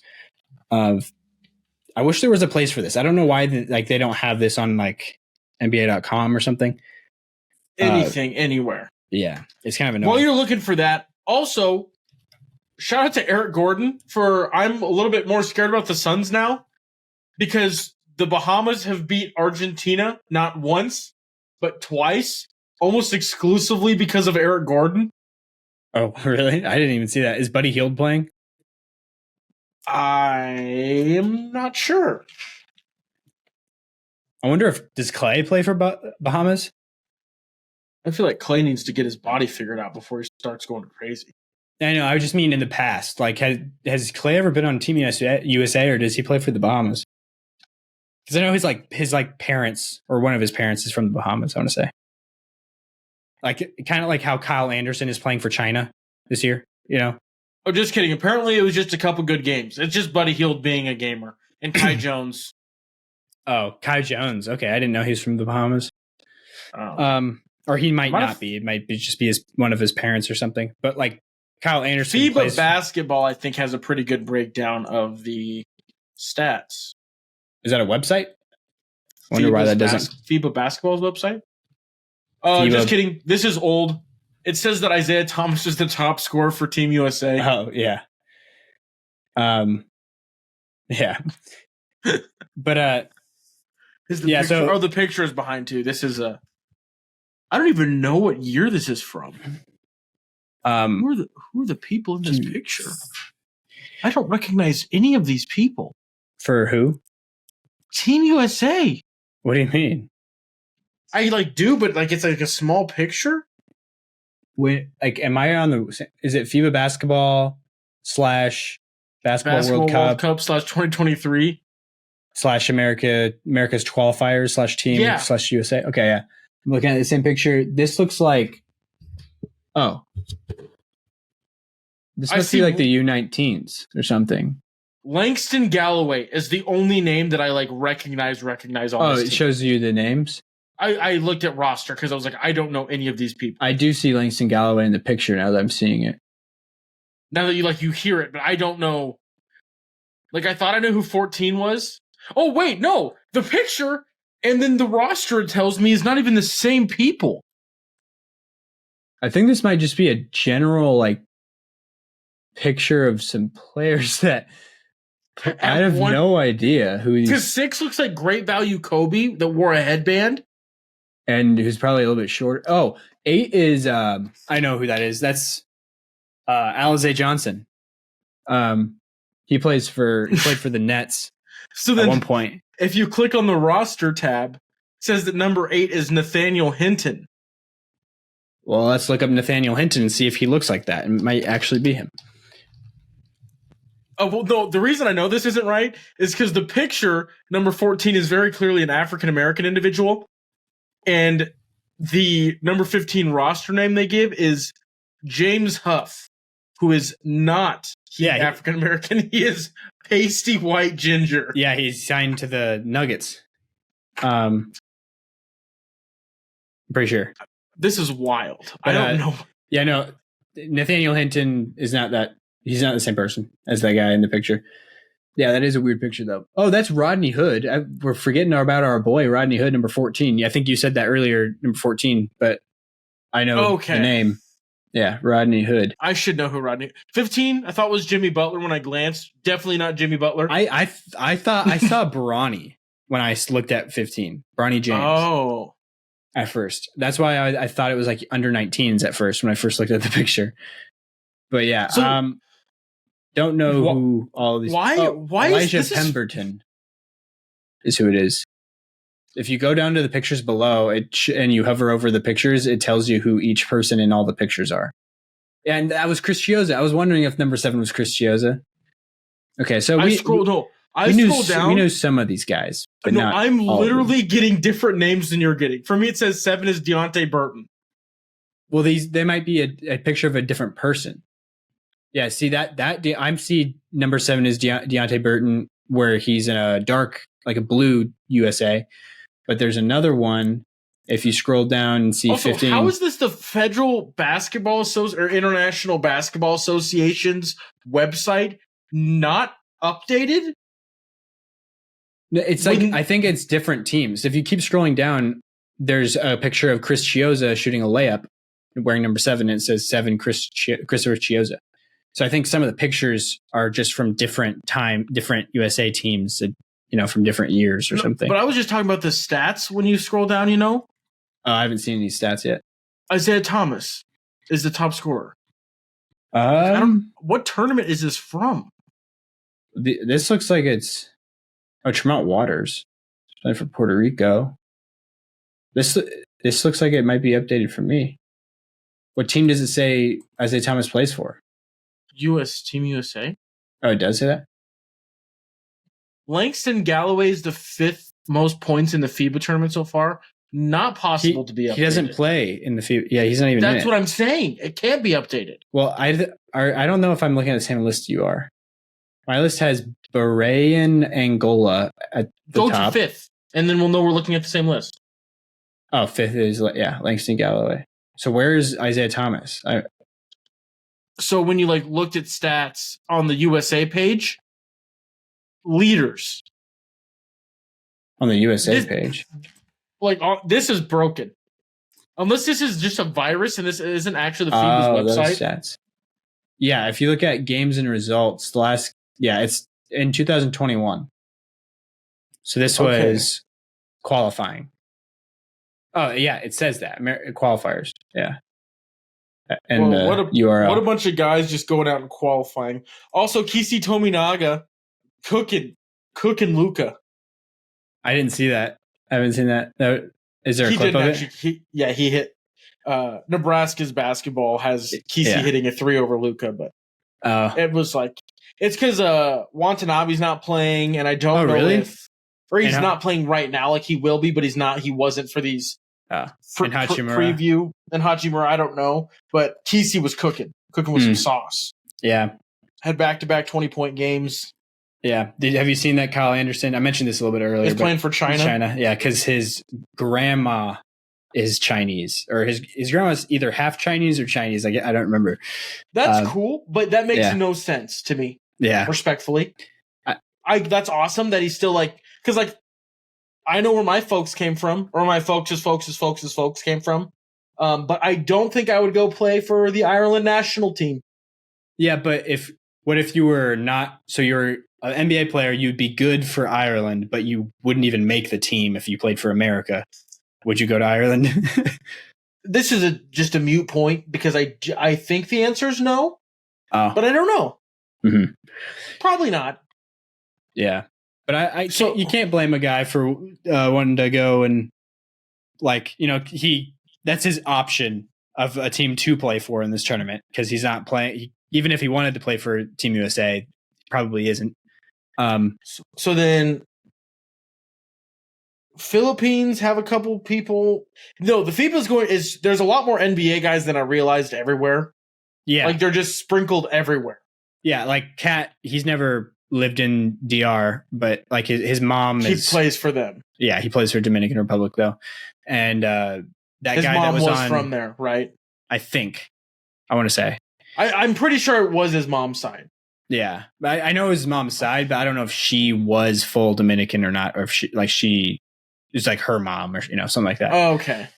I wish there was a place for this. I don't know why they don't have this on like NBA.com or something. Anything, anywhere. Yeah, it's kind of annoying. While you're looking for that, also shout out to Eric Gordon I'm a little bit more scared about the Suns now because the Bahamas have beat Argentina not once but twice, almost exclusively because of Eric Gordon. Oh, really? I didn't even see that. Is Buddy Hield playing? I am not sure. I wonder does Clay play for Bahamas? I feel like Clay needs to get his body figured out before he starts going crazy. I know. I just mean in the past. Like, has Clay ever been on Team USA, or does he play for the Bahamas? Because I know his parents, or one of his parents, is from the Bahamas. I want to say, like, kind of like how Kyle Anderson is playing for China this year. Oh, just kidding. Apparently, it was just a couple good games. It's just Buddy Hield being a gamer and Kai Jones. Oh, Kai Jones. Okay, I didn't know he was from the Bahamas. Oh. Or he might not be. It might just be one of his parents or something. But like Kyle Anderson, FIBA basketball, I think, has a pretty good breakdown of the stats. Is that a website? I wonder why that doesn't. FIBA basketball's website. Just kidding. This is old. It says that Isaiah Thomas is the top scorer for Team USA. Oh yeah. Yeah. But the picture is behind too. This is I don't even know what year this is from. Who are the people in this picture? I don't recognize any of these people. For who? Team USA. What do you mean? I do, but it's like a small picture. Wait, am I on the? Is it FIBA basketball / basketball World Cup / 2023 / America's qualifiers / team / USA? Okay, yeah. I'm looking at the same picture. This looks like. Oh, this must be like the U19s or something. Langston Galloway is the only name that I like recognize on this team. It shows you the names? I looked at roster because I was like, I don't know any of these people. I do see Langston Galloway in the picture now that I'm seeing it. Now that you hear it, but I don't know. Like, I thought I knew who 14 was. Oh, wait, no. The picture and then the roster, it tells me, is not even the same people. I think this might just be a general, like, picture of some players that I have no idea who these... Because 6 looks like great value Kobe that wore a headband. And who's probably a little bit shorter. Oh, 8 is... I know who that is. That's Alize Johnson. He played for the Nets So at one point. If you click on the roster tab, it says that number 8 is Nathaniel Hinton. Well, let's look up Nathaniel Hinton and see if he looks like that. It might actually be him. Oh, well, no, the reason I know this isn't right is because the picture, number 14, is very clearly an African-American individual. And the number 15 roster name they give is James Huff, who is not African-American. He is pasty white ginger. Yeah, he's signed to the Nuggets. Pretty sure. This is wild. I don't know. Yeah, no. Nathaniel Hinton is not that. He's not the same person as that guy in the picture. Yeah, that is a weird picture, though. Oh, that's Rodney Hood. We're forgetting about our boy, Rodney Hood, number 14. Yeah, I think you said that earlier, number 14, but I know the name. Yeah, Rodney Hood. I should know who Rodney. 15, I thought was Jimmy Butler when I glanced. Definitely not Jimmy Butler. I thought I saw Bronny when I looked at 15. Bronny James. Oh. At first. That's why I thought it was like under 19s at first when I first looked at the picture. But yeah, don't know who all of these... Why Elijah Pemberton is who it is. If you go down to the pictures below and you hover over the pictures, it tells you who each person in all the pictures are. And that was Chris Chiozza. I was wondering if number 7 was Chris Chiozza. Okay, so I scrolled down. We know some of these guys, but not I'm all literally getting different names than you're getting. For me, it says 7 is Deontay Burton. Well, they might be a picture of a different person. Yeah, see that I'm seeing number 7 is Deontay Burton, where he's in a dark, like a blue USA. But there's another one. If you scroll down and see also, 15. How is this the Federal Basketball or International Basketball Association's website not updated? It's like, I think it's different teams. If you keep scrolling down, there's a picture of Chris Chiozza shooting a layup wearing number 7, and it says 7 Christopher Chiozza. So I think some of the pictures are just from different USA teams, from different years or something. But I was just talking about the stats when you scroll down, I haven't seen any stats yet. Isaiah Thomas is the top scorer. What tournament is this from? This looks like it's Tremont Waters. Playing for Puerto Rico. This looks like it might be updated for me. What team does it say Isaiah Thomas plays for? Team USA. Oh, it does say that? Langston Galloway is the 5th most points in the FIBA tournament so far. Not possible to be updated. He doesn't play in the FIBA. Yeah, he's not even in it. That's what I'm saying. It can't be updated. Well, I don't know if I'm looking at the same list you are. My list has Bahrain, Angola at the top. Go to 5th, and then we'll know we're looking at the same list. Oh, 5th is, Langston Galloway. So where is Isaiah Thomas? So when you looked at stats on the USA page, leaders. On the USA page. This is broken. Unless this is just a virus and this isn't actually the FIBA's website. Those stats. Yeah, if you look at games and results, it's in 2021. So this was qualifying. Oh, yeah, it says that. Qualifiers. Yeah. And what a URL. What a bunch of guys just going out and qualifying. Also, Kisi Tominaga cooking Luka. I didn't see that. I haven't seen that. No, is there a clip of it? He hit. Nebraska's basketball has Kisi hitting a 3 over Luka, but it was it's because Watanabe's not playing, and I don't know if he's not playing right now. He will be, but he's not. He wasn't for these. Preview and Hachimura, I don't know, but Kisi was cooking with some sauce. Yeah, had back-to-back 20-point games. Yeah. Have you seen that Kyle Anderson? I mentioned this a little bit earlier. He's playing for China. China, yeah, because his grandma is Chinese, or his grandma's either half Chinese or Chinese. I don't remember. That's cool, but that makes yeah. no sense to me. Yeah, respectfully, I that's awesome that he's still like, because like I know where my folks came from, or my folks' came from. But I don't think I would go play for the Ireland national team. Yeah, but what if you were not? So you're an NBA player, you'd be good for Ireland, but you wouldn't even make the team if you played for America. Would you go to Ireland? This is just a mute point because I think the answer is no, but I don't know. Mm-hmm. Probably not. Yeah, but so you can't blame a guy for wanting to go and that's his option of a team to play for in this tournament because he's not playing. Even if he wanted to play for Team USA, probably isn't. So then Philippines have a couple people. No, the FIBA's there's a lot more NBA guys than I realized everywhere. Yeah. Like they're just sprinkled everywhere. Yeah, like Kat, he's never lived in DR, but like his mom he plays for them. Yeah, he plays for Dominican Republic though. And that his guy mom that was on, from there, right? I think. I want to say. I'm pretty sure it was his mom's side. Yeah. I know his mom's side, but I don't know if she was full Dominican or not, or if she is like her mom or something like that. Oh, okay.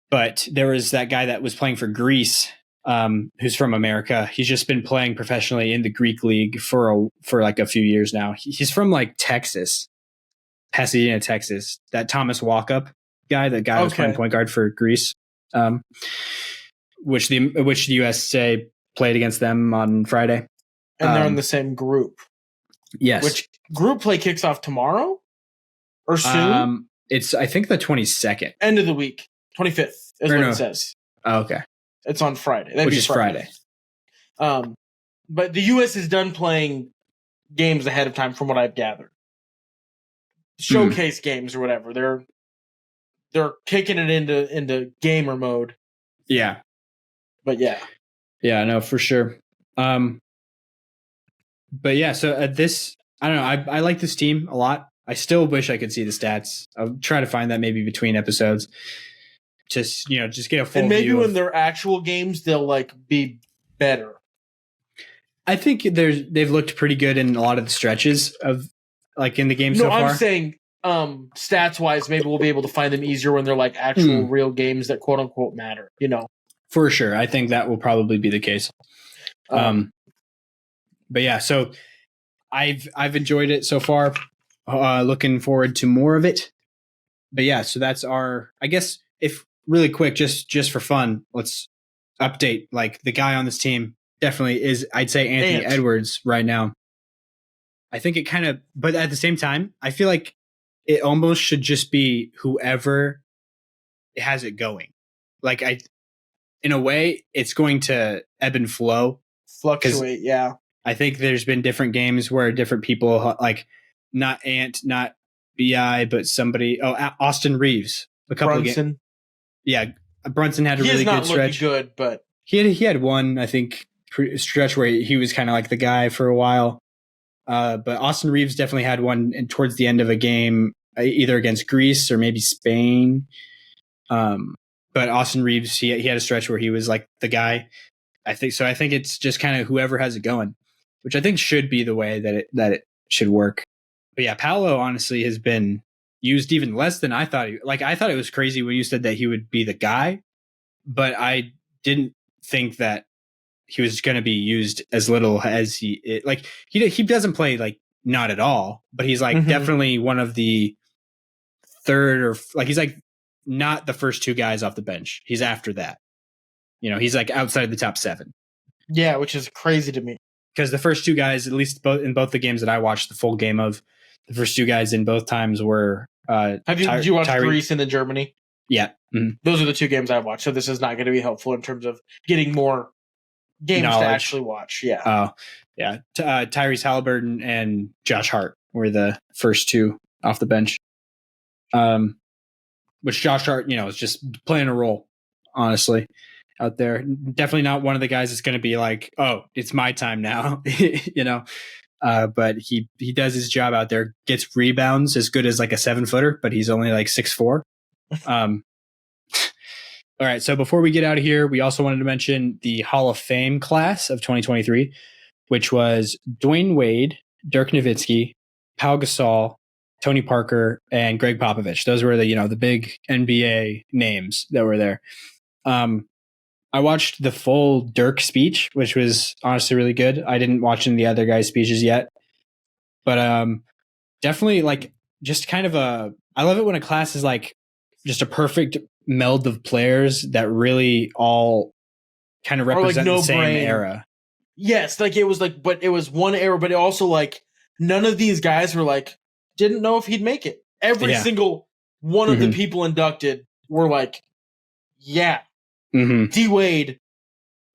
But there was that guy that was playing for Greece, who's from America. He's just been playing professionally in the Greek league for like a few years now. He's from like Texas, Pasadena, Texas. That Thomas Walkup guy, that guy was playing point guard for Greece, which the USA played against them on Friday. And they're in the same group. Yes. Which group play kicks off tomorrow or soon? It's I think the 22nd. End of the week. 25th is what it says. Oh, okay. It's on Friday. Which is Friday. But the U.S. is done playing games ahead of time from what I've gathered. Showcase games or whatever. They're kicking it into gamer mode. Yeah. But yeah. Yeah, no, for sure. But yeah, so I don't know. I like this team a lot. I still wish I could see the stats. I'll try to find that maybe between episodes. Just get a full. And maybe view when they're actual games, they'll like be better. I think they've looked pretty good in a lot of the stretches of like in the game so far. No, I'm saying stats wise, maybe we'll be able to find them easier when they're like actual real games that quote unquote matter. For sure, I think that will probably be the case. But yeah, so I've enjoyed it so far. Looking forward to more of it. But yeah, so that's I guess if really quick, just for fun, let's update. Like the guy on this team definitely is, I'd say Anthony Edwards right now. I think it kind of, but at the same time, I feel like it almost should just be whoever has it going. Like in a way, it's going to ebb and fluctuate. Yeah. I think there's been different games where different people like not Ant, not BI, but somebody. Oh, Austin Reeves. A couple of games. Yeah, Brunson had a really good stretch. Good, but he had one, I think, stretch where he was kind of like the guy for a while. But Austin Reeves definitely had one towards the end of a game, either against Greece or maybe Spain. But Austin Reeves, he had a stretch where he was like the guy. I think so. I think it's just kind of whoever has it going, which I think should be the way that it should work. But yeah, Paolo honestly has been used even less than I thought. I thought it was crazy when you said that he would be the guy, but I didn't think that he was going to be used as little as he doesn't play like not at all, but he's like definitely one of the third or like he's like not the first two guys off the bench. He's after that. He's like outside the top 7. Yeah, which is crazy to me. Because the first two guys, at least in both the games that I watched the full game of, the first two guys in both times were. Did you watch Greece and then Germany? Yeah. Mm-hmm. Those are the two games I watched. So this is not going to be helpful in terms of getting more games to actually watch. Yeah. Oh, yeah. Tyrese Halliburton and Josh Hart were the first two off the bench. Which Josh Hart, is just playing a role, honestly, out there. Definitely not one of the guys that's going to be like, oh, it's my time now, but he does his job out there. Gets rebounds as good as like a 7-footer, but he's only like 6'4". All right. So before we get out of here, we also wanted to mention the Hall of Fame class of 2023, which was Dwayne Wade, Dirk Nowitzki, Pau Gasol, Tony Parker, and Greg Popovich. Those were the big NBA names that were there. I watched the full Dirk speech, which was honestly really good. I didn't watch any of the other guys' speeches yet, but definitely like just kind of I love it when a class is like just a perfect meld of players that really all kind of represent the same era. Yes, like it was like, but it was one era, but it also like none of these guys were like didn't know if he'd make it. Every single one of the people inducted were like, yeah, D Wade,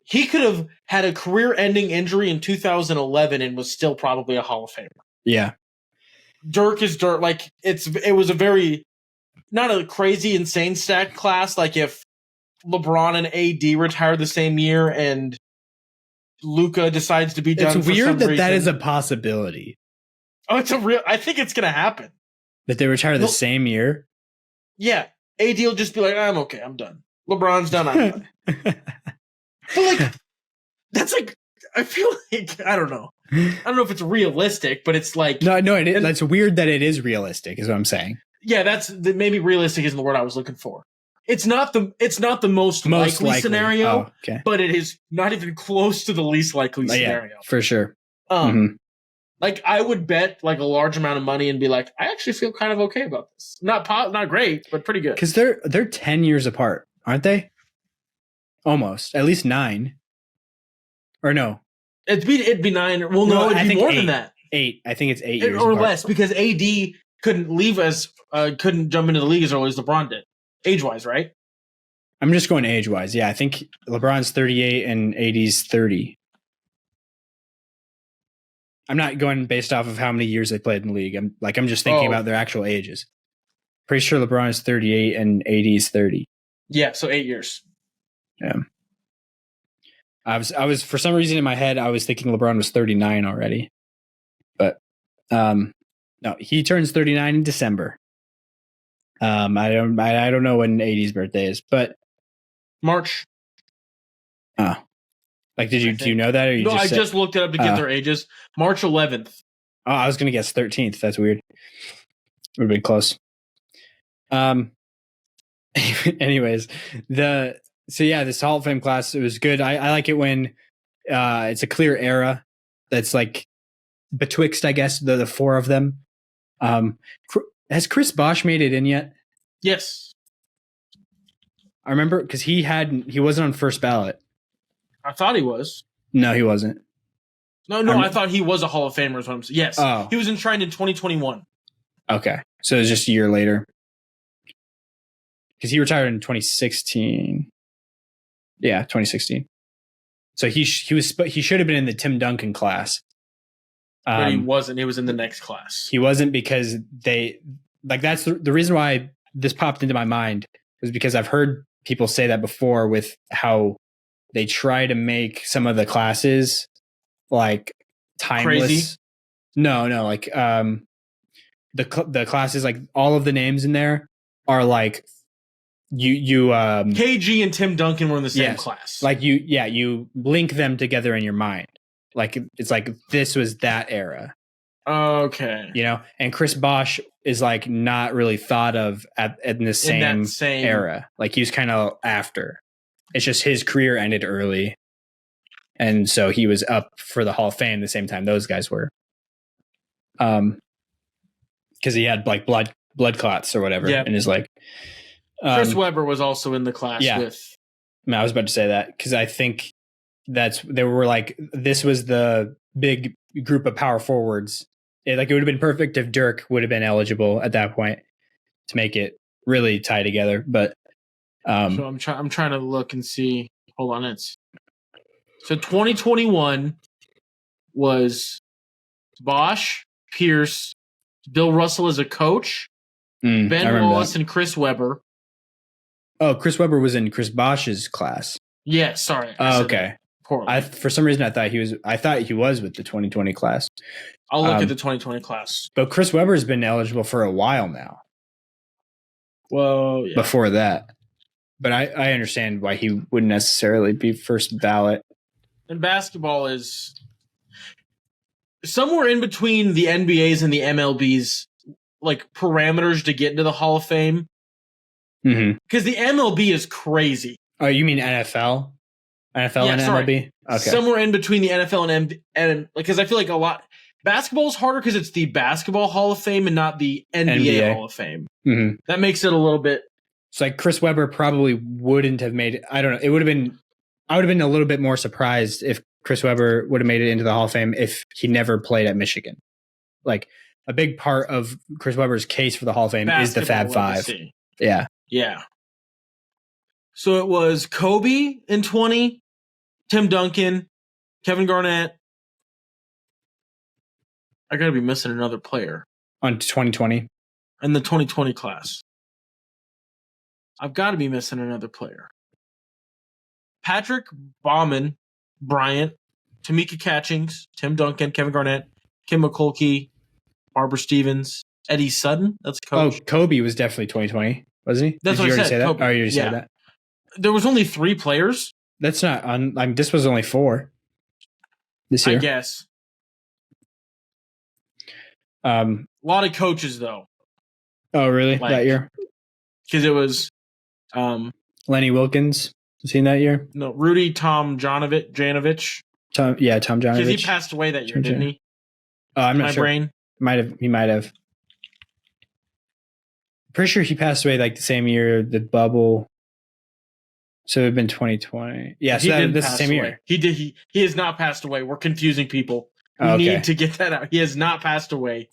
he could have had a career-ending injury in 2011 and was still probably a Hall of Famer. Yeah, Dirk is Dirk. Like it was a very not a crazy, insane stacked class. Like if LeBron and AD retired the same year and Luka decides to be done. It's weird that is a possibility. Oh, I think it's gonna happen. That they retire the same year. Yeah, AD will just be like, I'm okay, I'm done. LeBron's done, I'm done. But like, that's like, I feel like I don't know if it's realistic, but it's like no, that's weird that it is realistic. Is what I'm saying. Yeah, maybe realistic isn't the word I was looking for. It's not the most likely scenario, but it is not even close to the least likely scenario. Yeah, for sure. Like I would bet like a large amount of money and be like, I actually feel kind of okay about this. Not great, but pretty good. Because they're 10 years apart, aren't they? Almost, at least 9. Or no? It'd be 9. Well, no, it'd be more than that. 8. I think it's 8 years or apart. less because AD couldn't jump into the league as early as LeBron did, age-wise, right? I'm just going age-wise. Yeah, I think LeBron's 38 and AD's 30. I'm not going based off of how many years they played in the league. I'm just thinking about their actual ages. Pretty sure LeBron is 38 and AD is 30. Yeah, so 8 years. Yeah. I was for some reason in my head I was thinking LeBron was 39 already. But no, he turns 39 in December. I don't know when AD's birthday is, but March. Oh. Like, do you know that? Or you I just looked it up to get their ages. March 11th. Oh, I was going to guess 13th. That's weird. Would have been close. Anyways, this Hall of Fame class, it was good. I like it when it's a clear era that's like betwixt, I guess, the 4 of them. Has Chris Bosh made it in yet? Yes. I remember because he wasn't on first ballot. I thought he was. No, he wasn't. No, I thought he was a Hall of Famer. Is what I'm saying. Yes, he was enshrined in 2021. Okay, so it was just a year later because he retired in 2016. Yeah, 2016. So he should have been in the Tim Duncan class, but he wasn't. He was in the next class. He wasn't because that's the reason why this popped into my mind was because I've heard people say that before with how they try to make some of the classes like timeless. Crazy? No, like the classes, like all of the names in there are like you KG and Tim Duncan were in the same class. Like you link them together in your mind. Like it's like this was that era. Okay. And Chris Bosh is like not really thought of in the same era. Like he was kind of after. It's just his career ended early. And so he was up for the Hall of Fame the same time those guys were. Because he had like blood clots or whatever in his leg. Chris Webber was also in the class with. I was about to say that because I think they were like, this was the big group of power forwards. It would have been perfect if Dirk would have been eligible at that point to make it really tie together. But so I'm trying to look and see. Hold on, so 2021 was Bosh, Pierce, Bill Russell as a coach, Ben Wallace, and Chris Webber. Oh, Chris Webber was in Chris Bosh's class. Yeah, sorry. Oh, okay. poorly. For some reason, I thought he was with the 2020 class. I'll look at the 2020 class. But Chris Webber's been eligible for a while now. Well, yeah. Before that. But I understand why he wouldn't necessarily be first ballot. And basketball is somewhere in between the NBA's and the MLB's like parameters to get into the Hall of Fame. Because the MLB is crazy. Oh, you mean NFL? NFL and MLB? Okay. Somewhere in between the NFL and because I feel like a lot basketball is harder because it's the Basketball Hall of Fame and not the NBA. Hall of Fame. That makes it a little bit. It's like Chris Webber probably wouldn't have made it. I don't know. I would have been a little bit more surprised if Chris Webber would have made it into the Hall of Fame if he never played at Michigan. Like a big part of Chris Webber's case for the Hall of Fame is the Fab Five. Yeah. Yeah. So it was Kobe in 20, Tim Duncan, Kevin Garnett. I got to be missing another player. On 2020? In the 2020 class. I've got to be missing another player. Patrick Baumann, Bryant, Tamika Catchings, Tim Duncan, Kevin Garnett, Kim McCulkey, Barbara Stevens, Eddie Sutton. That's coach. Oh, Kobe was definitely 2020, wasn't he? That's what I said. Say that? Kobe. Oh, you already said that? There was only 3 players. That's not on. This was only 4 this year. I guess. A lot of coaches, though. Oh, really? That year? Because it was Lenny Wilkens. Was he in that year? No, Rudy Janovich. Tom Janovich. Because he passed away that year, didn't he? Oh, I'm not My sure. brain. He might have. Pretty sure he passed away like the same year the bubble. So it would have been 2020. Yeah, so that's the same year. He did. He has not passed away. We're confusing people. We need to get that out. He has not passed away.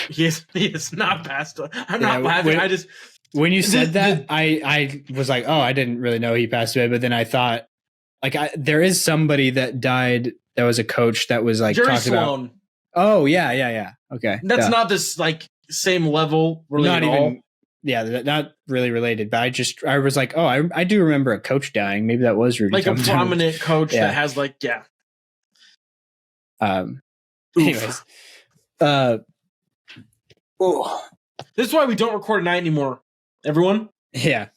he has not passed away. I'm not laughing. When you said that, I was like, oh, I didn't really know he passed away. But then I thought, like, there is somebody that died that was a coach that was like Jerry talking Sloan. about. Oh, yeah. Okay. That's not this like same level really not at even, all. Yeah, not really related. But I was like, oh, I do remember a coach dying. Maybe that was Rudy. Like a prominent coach that has like, yeah. Anyways. This is why we don't record at night anymore. Everyone? Yeah.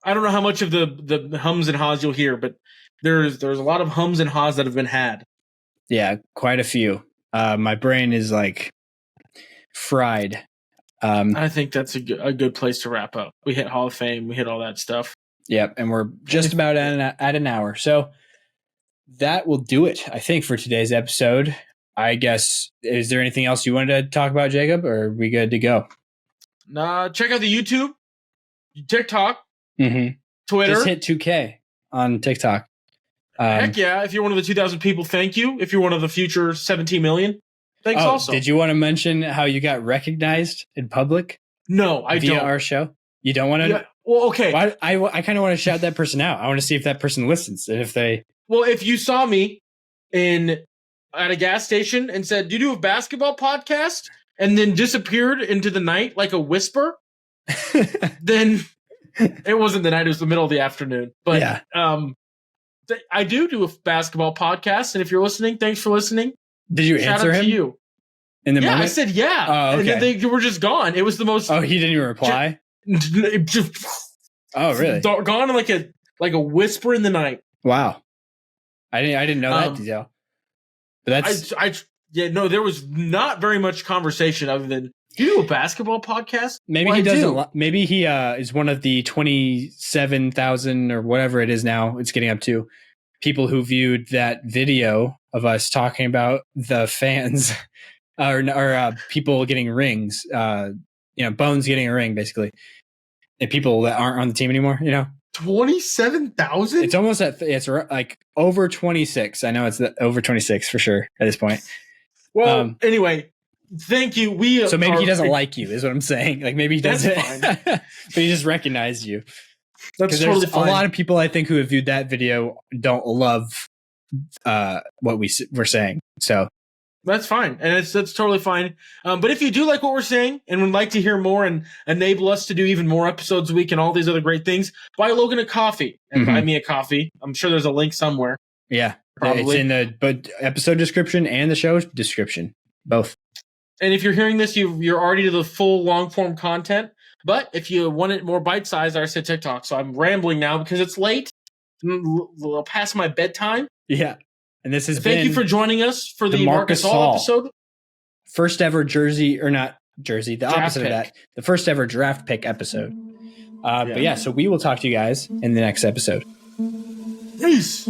I don't know how much of the hums and haws you'll hear, but there's a lot of hums and haws that have been had. Yeah, quite a few. My brain is like fried. I think that's a good place to wrap up. We hit Hall of Fame. We hit all that stuff. Yep, and we're just about at an hour. So that will do it, I think, for today's episode. I guess, is there anything else you wanted to talk about, Jacob, or are we good to go? Nah, check out the YouTube, TikTok, Twitter. Just hit 2K on TikTok. Heck yeah. If you're one of the 2,000 people, thank you. If you're one of the future 17 million, thanks also. Did you want to mention how you got recognized in public? No, I don't. Via our show? You don't want to? Yeah, well, okay. Well, I kind of want to shout that person out. I want to see if that person listens. And if they... Well, if you saw me at a gas station and said, do you do a basketball podcast? And then disappeared into the night like a whisper, then it wasn't the night, it was the middle of the afternoon. But yeah. I do a basketball podcast, and if you're listening, thanks for listening. Did you answer him? To you. In the moment? I said yeah. Oh, okay. And then they were just gone. It was the most... Oh, he didn't even reply? Oh, really? Gone like a whisper in the night. Wow. I didn't know that detail. But that's... there was not very much conversation other than, do you do a basketball podcast? Maybe he doesn't. Maybe he is one of the 27,000 or whatever it is now. It's getting up to people who viewed that video of us talking about the fans or people getting rings. Bones getting a ring, basically, and people that aren't on the team anymore. 27,000. It's almost it's like over 26. I know it's over 26 for sure at this point. Well, anyway, thank you. So maybe he doesn't like you, is what I'm saying. Like maybe he doesn't, but he just recognized you. That's totally fine. A lot of people I think who have viewed that video don't love what we're saying. So That's fine, and that's totally fine. But if you do like what we're saying and would like to hear more and enable us to do even more episodes a week and all these other great things, buy Logan a coffee and buy me a coffee. I'm sure there's a link somewhere. Yeah, probably. It's in the episode description and the show description, both. And if you're hearing this, you're already to the full long form content. But if you want it more bite sized, I said TikTok. So I'm rambling now because it's late, past my bedtime. Yeah. And this has Thank you for joining us for the Marc Gasol episode. First ever jersey, or not jersey, the draft opposite pick. of that. The first ever draft pick episode. But yeah, so we will talk to you guys in the next episode. Peace.